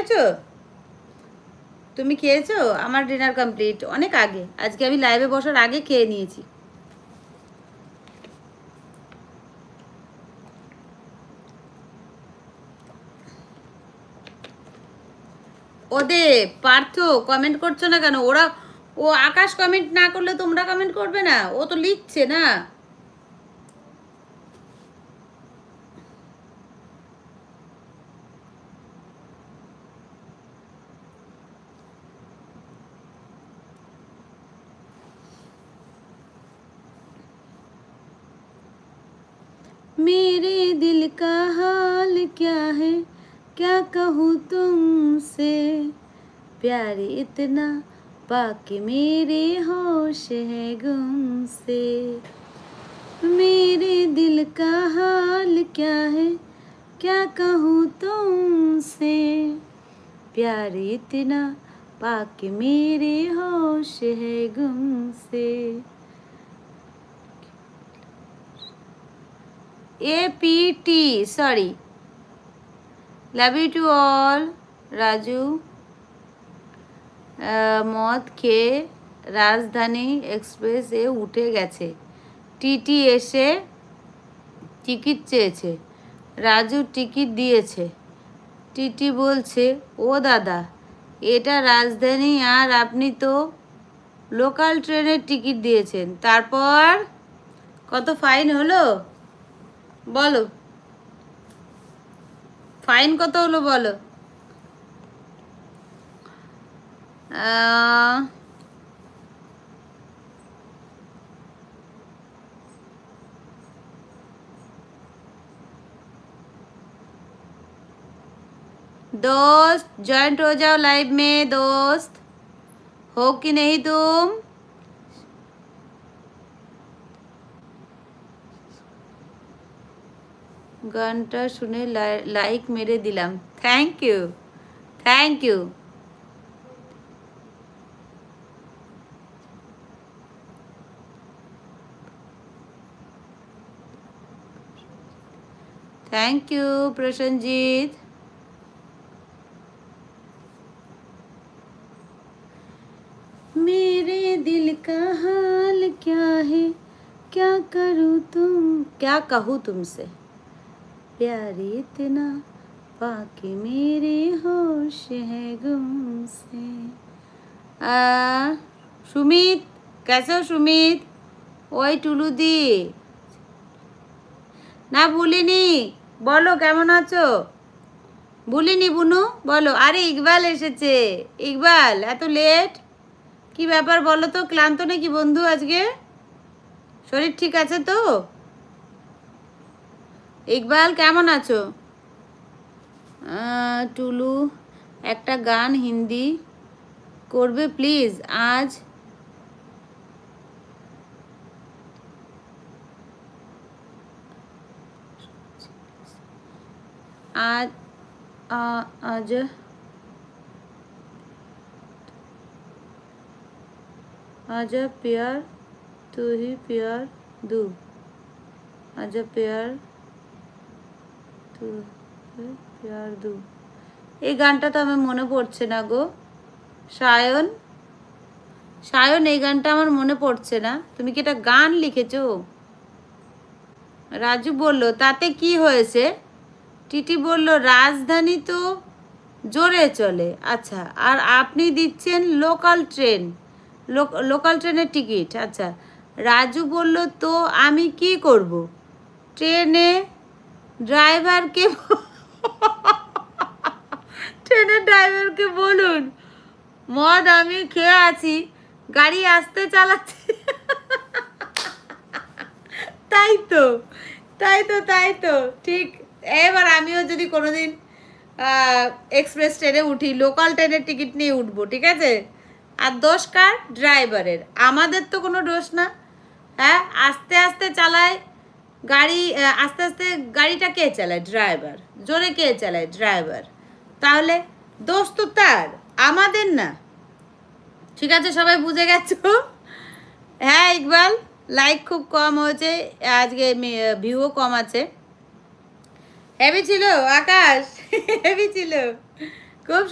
খেয়েছো? তুমি খেয়েছো? আমার ডিনার কমপ্লিট অনেক আগে। আজকে আমি লাইভে বসার আগে খেয়ে নিয়েছি। ওদে পার্থ কমেন্ট করছো না কেন? ও আকাশ কমেন্ট না করলে তোমরা কমেন্ট করবে না? ও তো লিখছে না। मेरे दिल का हाल क्या है, क्या कहूँ तुमसे, प्यार इतना बाकी मेरे होश है गुम से। मेरे दिल का हाल क्या है, क्या कहूँ तुमसे, प्यार इतना बाकी मेरे होश है गुम से। APT, sorry. Love you to all. Raju মদ খেয়ে রাজধানী এক্সপ্রেসে উঠে গেছে। টিটি এসে টিকিট চেয়েছে, রাজু টিকিট দিয়েছে। টিটি বলছে, ও দাদা এটা রাজধানী আর আপনি তো লোকাল ট্রেনের টিকিট দিয়েছেন, তারপর কত ফাইন হলো বলো? ফাইন কত হলো বলো? दोस्त जॉइंट हो जाओ लाइव में। दोस्त हो कि नहीं तुम? গানটা শুনে লাইক মেরে দিলাম। Thank you, thank you. Thank you Prosenjit. मेरे दिल का हाल क्या है, क्या करूँ तुम, क्या कहूँ तुमसे, प्यार इतना बाकी मेरे होश है गुम से। সুমিত कैसे हो সুমিত? ওই টুলু দি না ভুলিনি, বলো কেমন আছো? ভুলিনি বুনু, বলো। আরে ইকবাল এসেছে। ইকবাল এত লেট কি ব্যাপার বলো তো? ক্লান্ত নাকি বন্ধু আজকে? শরীর ঠিক আছে তো? ইকবাল কেমন আছো? টুলু একটা গান হিন্দি করবে প্লিজ? আজ आज आज आजा प्यार तू ही प्यार दू, आजा प्यार तू ही प्यार दू। এই গানটা তো আমার মনে পড়ছে না গো। সায়ন, সায়ন এই গানটা আমার মনে পড়ছে না। তুমি কি এটা গান লিখেছো? রাজু বলল তাতে কি হয়েছে? টিটি বলল রাজধানী তো জোরে চলে। আচ্ছা, আর আপনি দিচ্ছেন লোকাল ট্রেন, লোকাল ট্রেনের টিকিট। আচ্ছা, রাজু বলল তো আমি কি করব? ট্রেনে ড্রাইভারকে ট্রেনের ড্রাইভারকে বলুন মদ আমি খেয়ে আছি, গাড়ি আসতে চালাচ্ছি। তাই তো, তাই তো, তাই তো, ঠিক। এবার আমিও যদি কোনোদিন এক্সপ্রেস ট্রেনে উঠি, লোকাল ট্রেনের টিকিট নিয়ে উঠবো, ঠিক আছে? আর দোষ কার? ড্রাইভারের। আমাদের তো কোনো দোষ না। হ্যাঁ, আস্তে আস্তে চালায় গাড়ি, আস্তে আস্তে গাড়িটা কে চালায়? ড্রাইভার। জোরে কে চালায়? ড্রাইভার। তাহলে দোষ তো তার, আমাদের না। ঠিক আছে, সবাই বুঝে গেছো? হ্যাঁ ইকবাল, লাইক খুব কম হয়েছে আজকে, ভিউও কম আছে। হেভি ছিল আকাশ, হেভি ছিল খুব।